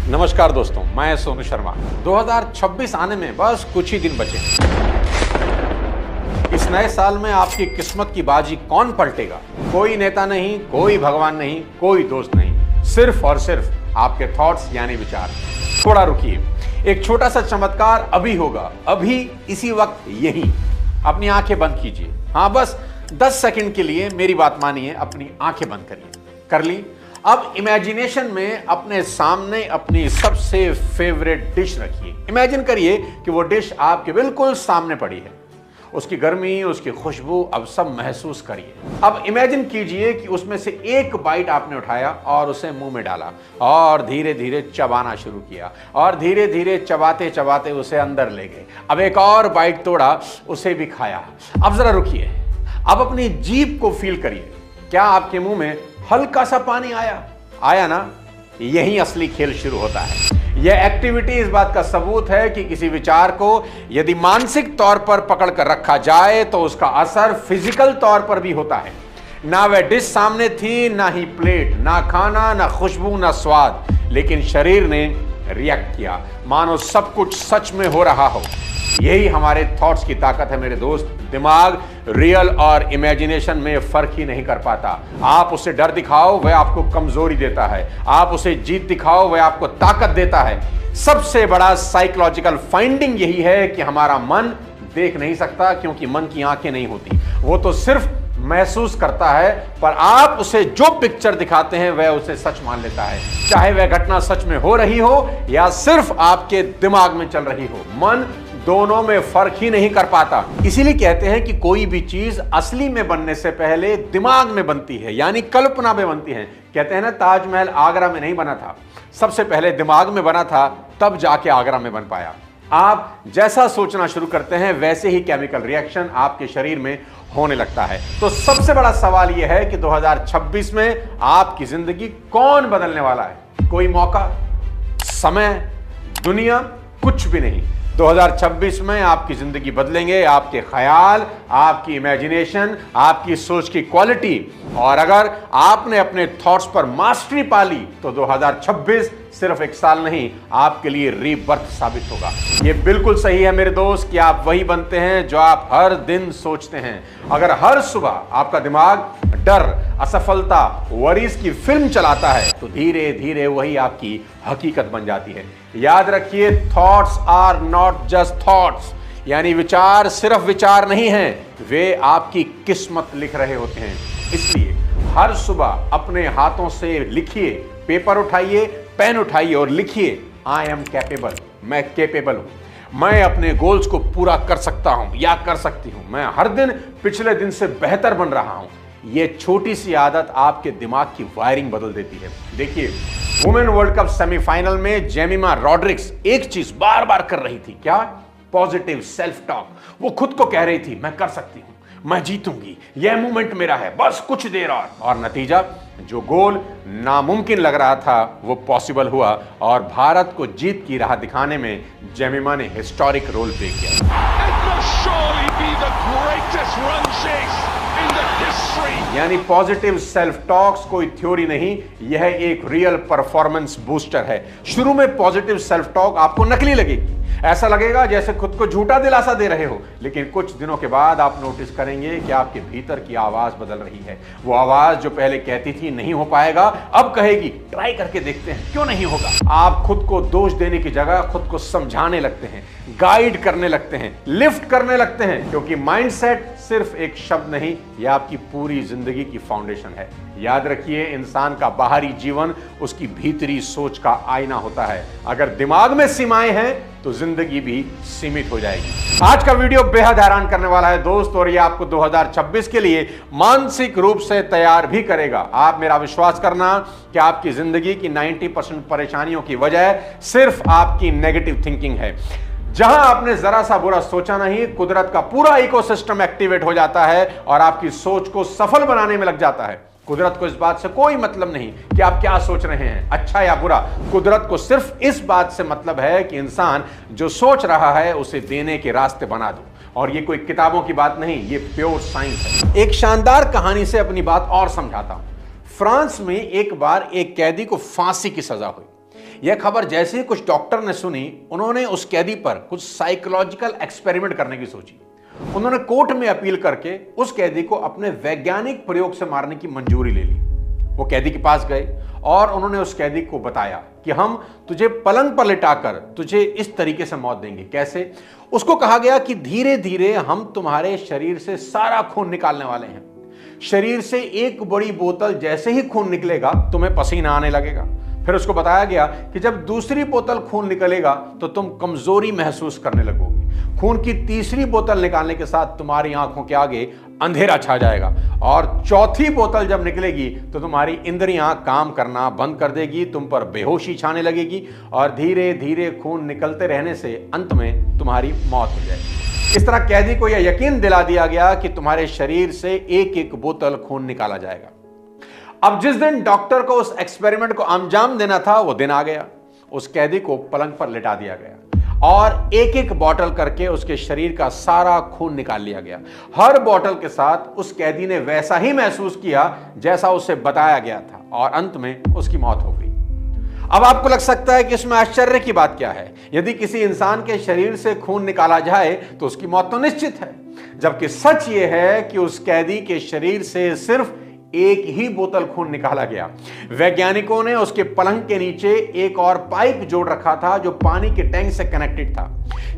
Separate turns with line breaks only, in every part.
नमस्कार दोस्तों, मैं सोनू शर्मा। 2026 आने में बस कुछ ही दिन बचे। इस नए साल में आपकी किस्मत की बाजी कौन पलटेगा? कोई नेता नहीं, कोई भगवान नहीं, कोई दोस्त नहीं, सिर्फ और सिर्फ आपके थॉट्स यानी विचार। थोड़ा रुकिए, एक छोटा सा चमत्कार अभी होगा, अभी इसी वक्त यही। अपनी आंखें बंद कीजिए। हाँ, बस 10 सेकंड के लिए मेरी बात मानिए, अपनी आंखें बंद करिए। कर ली? अब इमेजिनेशन में अपने सामने अपनी सबसे फेवरेट डिश रखिए। इमेजिन करिए कि वो डिश आपके बिल्कुल सामने पड़ी है। उसकी गर्मी, उसकी खुशबू अब सब महसूस करिए। अब इमेजिन कीजिए कि उसमें से एक बाइट आपने उठाया और उसे मुंह में डाला और धीरे धीरे चबाना शुरू किया और धीरे धीरे चबाते चबाते उसे अंदर ले गए। अब एक और बाइट तोड़ा, उसे भी खाया। अब जरा रुकिए, अब अपनी जीभ को फील करिए। क्या आपके मुंह में हल्का सा पानी आया ना? यही असली खेल शुरू होता है। यह एक्टिविटी इस बात का सबूत है कि किसी विचार को यदि मानसिक तौर पर पकड़ कर रखा जाए तो उसका असर फिजिकल तौर पर भी होता है। ना वह डिश सामने थी, ना ही प्लेट, ना खाना, ना खुशबू, ना स्वाद, लेकिन शरीर ने रिएक्ट किया, मानो सब कुछ सच में हो रहा हो। यही हमारे थॉट्स की ताकत है मेरे दोस्त। दिमाग रियल और इमेजिनेशन में फर्क ही नहीं कर पाता। आप उसे डर दिखाओ, वह आपको कमजोरी देता है। आप उसे जीत दिखाओ, वह आपको ताकत देता है। सबसे बड़ा साइकोलॉजिकल फाइंडिंग यही है कि हमारा मन देख नहीं सकता, क्योंकि मन की आंखें नहीं होती। वो तो सिर्फ महसूस करता है, पर आप उसे जो पिक्चर दिखाते हैं वह उसे सच मान लेता है, चाहे वह घटना सच में हो रही हो या सिर्फ आपके दिमाग में चल रही हो। मन दोनों में फर्क ही नहीं कर पाता। इसीलिए कहते हैं कि कोई भी चीज असली में बनने से पहले दिमाग में बनती है, यानी कल्पना में बनती है। कहते हैं ना, ताजमहल आगरा में नहीं बना था, सबसे पहले दिमाग में बना था, तब जाके आगरा में बन पाया। आप जैसा सोचना शुरू करते हैं वैसे ही केमिकल रिएक्शन आपके शरीर में होने लगता है। तो सबसे बड़ा सवाल यह है कि 2026 में आपकी जिंदगी कौन बदलने वाला है? कोई मौका, समय, दुनिया, कुछ भी नहीं। 2026 में आपकी जिंदगी बदलेंगे आपके ख्याल, आपकी इमेजिनेशन, आपकी सोच की क्वालिटी। और अगर आपने अपने थॉट्स पर मास्टरी पा ली तो 2026 सिर्फ एक साल नहीं, आपके लिए रीबर्थ साबित होगा। यह बिल्कुल सही है मेरे दोस्त कि आप वही बनते हैं जो आप हर दिन सोचते हैं। अगर हर सुबह आपका दिमाग डर, असफलता, वरीज की फिल्म चलाता है तो धीरे धीरे वही आपकी हकीकत बन जाती है। याद रखिए, thoughts are not just thoughts, यानी विचार सिर्फ विचार नहीं हैं, वे आपकी किस्मत लिख रहे होते हैं। इसलिए हर सुबह अपने हाथों से लिखिए, पेपर उठाइए, पेन उठाइए और लिखिए, आई एम कैपेबल, मैं कैपेबल हूं, मैं अपने गोल्स को पूरा कर सकता हूं या कर सकती हूं, मैं हर दिन पिछले दिन से बेहतर बन रहा हूं। यह छोटी सी आदत आपके दिमाग की वायरिंग बदल देती है। देखिए, वुमेन वर्ल्ड कप सेमीफाइनल में जेमिमा रॉड्रिक्स एक चीज बार बार कर रही थी। क्या? Positive self talk. वो खुद को कह रही थी, मैं कर सकती हूं, मैं जीतूंगी, यह मूवमेंट मेरा है, बस कुछ देर और नतीजा, जो गोल नामुमकिन लग रहा था वो पॉसिबल हुआ और भारत को जीत की राह दिखाने में जेमिमा ने हिस्टोरिक रोल प्ले किया। यानी पॉजिटिव सेल्फ टॉक्स कोई थ्योरी नहीं, यह एक रियल परफॉर्मेंस बूस्टर है। शुरू में पॉजिटिव सेल्फ टॉक आपको नकली लगेगी, ऐसा लगेगा जैसे खुद को झूठा दिलासा दे रहे हो, लेकिन कुछ दिनों के बाद आप नोटिस करेंगे कि आपके भीतर की आवाज बदल रही है। वो आवाज जो पहले कहती थी नहीं हो पाएगा, अब कहेगी ट्राई करके देखते हैं, क्यों नहीं होगा। आप खुद को दोष देने की जगह खुद को समझाने लगते हैं, गाइड करने लगते हैं, लिफ्ट करने लगते हैं, क्योंकि माइंडसेट सिर्फ एक शब्द नहीं, यह आपकी पूरी जिंदगी की फाउंडेशन है। याद रखिए, इंसान का बाहरी जीवन उसकी भीतरी सोच का आईना होता है। अगर दिमाग में सीमाएं हैं तो जिंदगी भी सीमित हो जाएगी। आज का वीडियो बेहद हैरान करने वाला है दोस्त, और यह आपको 2026 के लिए मानसिक रूप से तैयार भी करेगा। आप मेरा विश्वास करना कि आपकी जिंदगी की 90% परेशानियों की वजह सिर्फ आपकी नेगेटिव थिंकिंग है। जहां आपने जरा सा बुरा सोचा नहीं, कुदरत का पूरा इकोसिस्टम एक्टिवेट हो जाता है और आपकी सोच को सफल बनाने में लग जाता है। कुदरत को इस बात से कोई मतलब नहीं कि आप क्या सोच रहे हैं, अच्छा या बुरा। कुदरत को सिर्फ इस बात से मतलब है कि इंसान जो सोच रहा है उसे देने के रास्ते बना दो। और ये कोई किताबों की बात नहीं, ये प्योर साइंस है। एक शानदार कहानी से अपनी बात और समझाता हूं। फ्रांस में एक बार एक कैदी को फांसी की सजा हुई। यह खबर जैसे ही कुछ डॉक्टर ने सुनी, उन्होंने उस कैदी पर कुछ साइकोलॉजिकल एक्सपेरिमेंट करने की सोची। उन्होंने कोर्ट में अपील करके उस कैदी को अपने वैज्ञानिक प्रयोग से मारने की मंजूरी ले ली। वो कैदी के पास गए और उन्होंने उस कैदी को बताया कि हम तुझे पलंग पर लिटाकर तुझे इस तरीके से मौत देंगे। कैसे? उसको कहा गया कि धीरे धीरे हम तुम्हारे शरीर से सारा खून निकालने वाले हैं। शरीर से एक बड़ी बोतल जैसे ही खून निकलेगा तुम्हें पसीना आने लगेगा। फिर उसको बताया गया कि जब दूसरी बोतल खून निकलेगा तो तुम कमजोरी महसूस करने लगोगे। खून की तीसरी बोतल निकालने के साथ तुम्हारी आंखों के आगे अंधेरा छा जाएगा और चौथी बोतल जब निकलेगी तो तुम्हारी इंद्रियां काम करना बंद कर देगी, तुम पर बेहोशी छाने लगेगी और धीरे धीरे खून निकलते रहने से अंत में तुम्हारी मौत हो जाएगी। इस तरह कैदी को यह यकीन दिला दिया गया कि तुम्हारे शरीर से एक एक बोतल खून निकाला जाएगा। अब जिस दिन डॉक्टर को उस एक्सपेरिमेंट को अंजाम देना था वो दिन आ गया। उस कैदी को पलंग पर लिटा दिया गया और एक एक बोतल करके उसके शरीर का सारा खून निकाल लिया गया। हर बोतल के साथ उस कैदी ने वैसा ही महसूस किया जैसा उसे बताया गया था और अंत में उसकी मौत हो गई। अब आपको लग सकता है कि इसमें आश्चर्य की बात क्या है? यदि किसी इंसान के शरीर से खून निकाला जाए तो उसकी मौत तो निश्चित है, जबकि सच यह है कि उस कैदी के शरीर से सिर्फ एक ही बोतल खून निकाला गया। वैज्ञानिकों ने उसके पलंग के नीचे एक और पाइप जोड़ रखा था जो पानी के टैंक से कनेक्टेड था।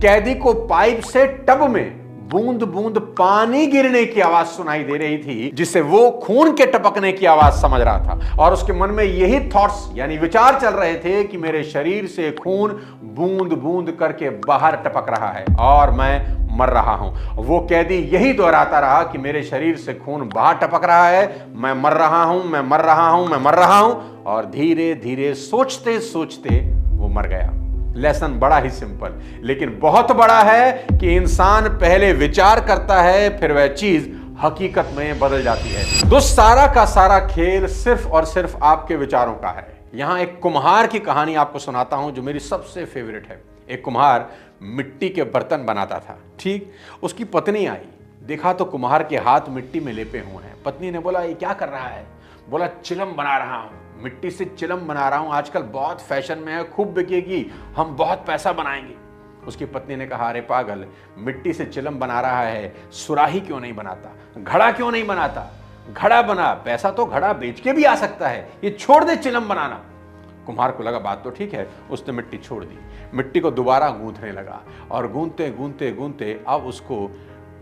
कैदी को पाइप से टब में बूंद बूंद पानी गिरने की आवाज सुनाई दे रही थी, जिससे वो खून के टपकने की आवाज समझ रहा था और उसके मन में यही थॉट्स यानी विचार चल रहे थे कि मेरे शरीर से खून बूंद बूंद करके बाहर टपक रहा है और मैं मर रहा हूं। वो कैदी यही दोहराता रहा कि मेरे शरीर से खून बाहर टपक रहा है, मैं मर रहा हूं, मैं मर रहा हूं, मैं मर रहा हूं, और धीरे धीरे सोचते सोचते वो मर गया। लेसन बड़ा ही सिंपल लेकिन बहुत बड़ा है कि इंसान पहले विचार करता है, फिर वह चीज हकीकत में बदल जाती है। तो सारा का सारा खेल सिर्फ और सिर्फ आपके विचारों का है। यहां एक कुम्हार की कहानी आपको सुनाता हूं जो मेरी सबसे फेवरेट है। एक कुम्हार मिट्टी के बर्तन बनाता था। ठीक, उसकी पत्नी आई, देखा तो कुम्हार के हाथ मिट्टी में लेपे हुए हैं। पत्नी ने बोला, ये क्या कर रहा है? बोला, चिलम बना रहा हूं, मिट्टी से चिलम बना रहा हूं, आजकल बहुत फैशन में है, खूब बिकेगी, हम बहुत पैसा बनाएंगे। उसकी पत्नी ने कहा, अरे पागल, मिट्टी से चिलम बना रहा है, सुराही क्यों नहीं बनाता, घड़ा क्यों नहीं बनाता? घड़ा बना, पैसा तो घड़ा बेच के भी आ सकता है, ये छोड़ दे चिलम बनाना। कुम्हार को लगा बात तो ठीक है, उसने मिट्टी छोड़ दी, मिट्टी को दोबारा गूंथने लगा और गूंथते गूंथते गूंथते अब उसको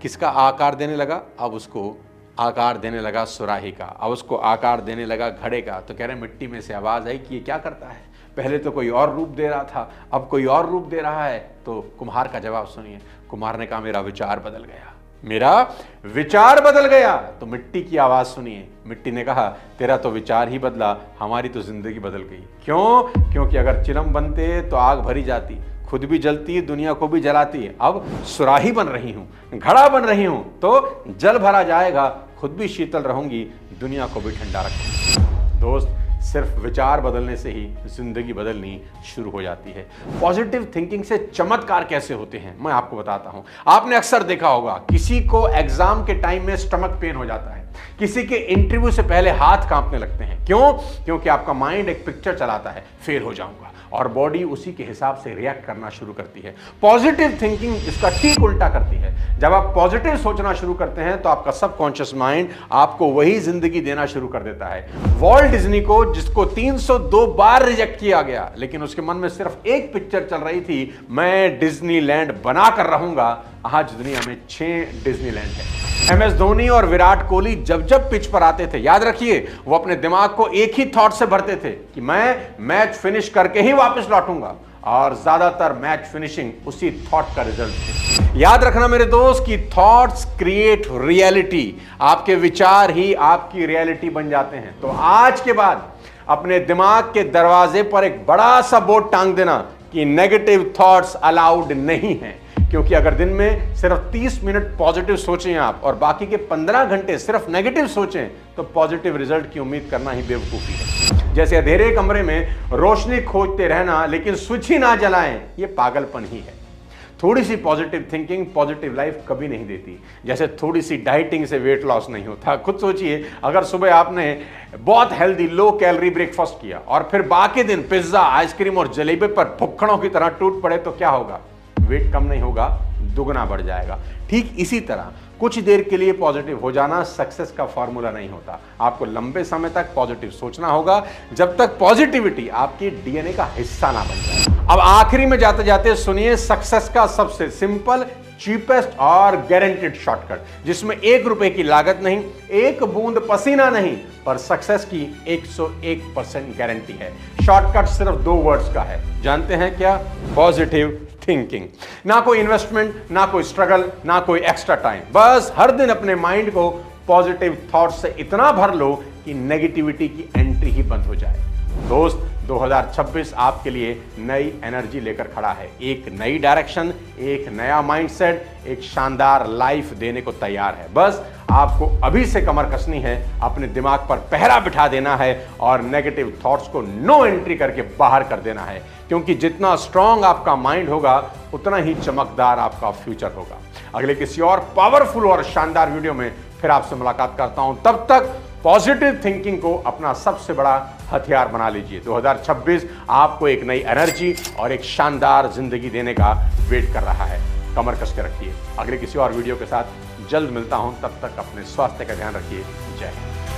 किसका आकार देने लगा? अब उसको आकार देने लगा सुराही का, अब उसको आकार देने लगा घड़े का। तो कह रहे मिट्टी में से आवाज आई कि ये क्या करता है? पहले तो कोई और रूप दे रहा था, अब कोई और रूप दे रहा है। तो कुम्हार का जवाब सुनिए। कुम्हार ने कहा, मेरा विचार बदल गया, मेरा विचार बदल गया। तो मिट्टी की आवाज सुनिए। मिट्टी ने कहा, तेरा तो विचार ही बदला, हमारी तो जिंदगी बदल गई। क्यों? क्योंकि अगर चिलम बनते तो आग भरी जाती, खुद भी जलती, दुनिया को भी जलाती। अब सुराही बन रही हूं, घड़ा बन रही हूं, तो जल भरा जाएगा, खुद भी शीतल रहूंगी, दुनिया को भी ठंडा रखूंगी। दोस्त, सिर्फ विचार बदलने से ही जिंदगी बदलनी शुरू हो जाती है। पॉजिटिव थिंकिंग से चमत्कार कैसे होते हैं मैं आपको बताता हूं। आपने अक्सर देखा होगा, किसी को एग्जाम के टाइम में स्टमक पेन हो जाता है, किसी के इंटरव्यू से पहले हाथ कांपने लगते हैं। क्यों? क्योंकि आपका माइंड एक पिक्चर चलाता है, फेल हो जाऊंगा, और बॉडी उसी के हिसाब से रिएक्ट करना शुरू करती है। पॉजिटिव थिंकिंग इसका ठीक उल्टा करती है। जब आप पॉजिटिव सोचना शुरू करते हैं तो आपका सबकॉन्शियस माइंड आपको वही जिंदगी देना शुरू कर देता है। वॉल्ट डिज्नी को, जिसको 302 बार रिजेक्ट किया गया, लेकिन उसके मन में सिर्फ एक पिक्चर चल रही थी, मैं डिज्नीलैंड बना कर रहूंगा। आज दुनिया में 6 डिज्नीलैंड है। MS धोनी और विराट कोहली जब जब पिच पर आते थे, याद रखिए, वो अपने दिमाग को एक ही थॉट से भरते थे कि मैं मैच फिनिश करके ही वापस लौटूंगा, और ज्यादातर मैच फिनिशिंग उसी थॉट का रिजल्ट थे। याद रखना मेरे दोस्त कि थॉट्स क्रिएट रियलिटी। आपके विचार ही आपकी रियलिटी बन जाते हैं। तो आज के बाद अपने दिमाग के दरवाजे पर एक बड़ा सा बोर्ड टांग देना कि नेगेटिव थॉट्स अलाउड नहीं है। क्योंकि अगर दिन में सिर्फ 30 मिनट पॉजिटिव सोचें आप और बाकी के 15 घंटे सिर्फ नेगेटिव सोचें, तो पॉजिटिव रिजल्ट की उम्मीद करना ही बेवकूफी है। जैसे अंधेरे कमरे में रोशनी खोजते रहना लेकिन स्विच ही ना जलाएं, यह पागलपन ही है। थोड़ी सी पॉजिटिव थिंकिंग पॉजिटिव लाइफ कभी नहीं देती। जैसे थोड़ी सी डाइटिंग से वेट लॉस नहीं होता। खुद सोचिए, अगर सुबह आपने बहुत हेल्दी लो कैलोरी ब्रेकफास्ट किया और फिर बाकी दिन पिज्जा, आइसक्रीम और जलेबी पर भुक्खड़ों की तरह टूट पड़े तो क्या होगा? वेट कम नहीं होगा, दुगना बढ़ जाएगा। ठीक इसी तरह कुछ देर के लिए पॉजिटिव हो जाना सक्सेस का फॉर्मूला नहीं होता। आपको लंबे समय तक पॉजिटिव सोचना होगा, जब तक पॉजिटिविटी आपकी डीएनए का हिस्सा ना बन जाए। अब आखिरी में जाते जाते सुनिए सक्सेस का सबसे सिंपल, चीपेस्ट और गारंटेड शॉर्टकट, जिसमें 1 रुपए की लागत नहीं, 1 बूंद पसीना नहीं, पर सक्सेस की 101% गारंटी है। शॉर्टकट सिर्फ 2 वर्ड्स का है, जानते हैं क्या? Positive thinking. ना कोई इन्वेस्टमेंट, ना कोई स्ट्रगल, ना कोई एक्स्ट्रा टाइम। बस हर दिन अपने माइंड को पॉजिटिव थॉट्स से इतना भर लो कि नेगेटिविटी की एंट्री ही बंद हो जाए। दोस्त, 2026 आपके लिए नई एनर्जी लेकर खड़ा है। एक नई डायरेक्शन, एक नया माइंडसेट, एक शानदार लाइफ देने को तैयार है। बस आपको अभी से कमर कसनी है, अपने दिमाग पर पहरा बिठा देना है और नेगेटिव थॉट्स को नो एंट्री करके बाहर कर देना है। क्योंकि जितना स्ट्रांग आपका माइंड होगा, उतना ही चमकदार आपका फ्यूचर होगा। अगले किसी और पावरफुल और शानदार वीडियो में फिर आपसे मुलाकात करता हूं। तब तक पॉजिटिव थिंकिंग को अपना सबसे बड़ा हथियार बना लीजिए। 2026 आपको एक नई एनर्जी और एक शानदार जिंदगी देने का वेट कर रहा है। कमर कस के रखिए। अगले किसी और वीडियो के साथ जल्द मिलता हूं। तब तक अपने स्वास्थ्य का ध्यान रखिए। जय हिंद।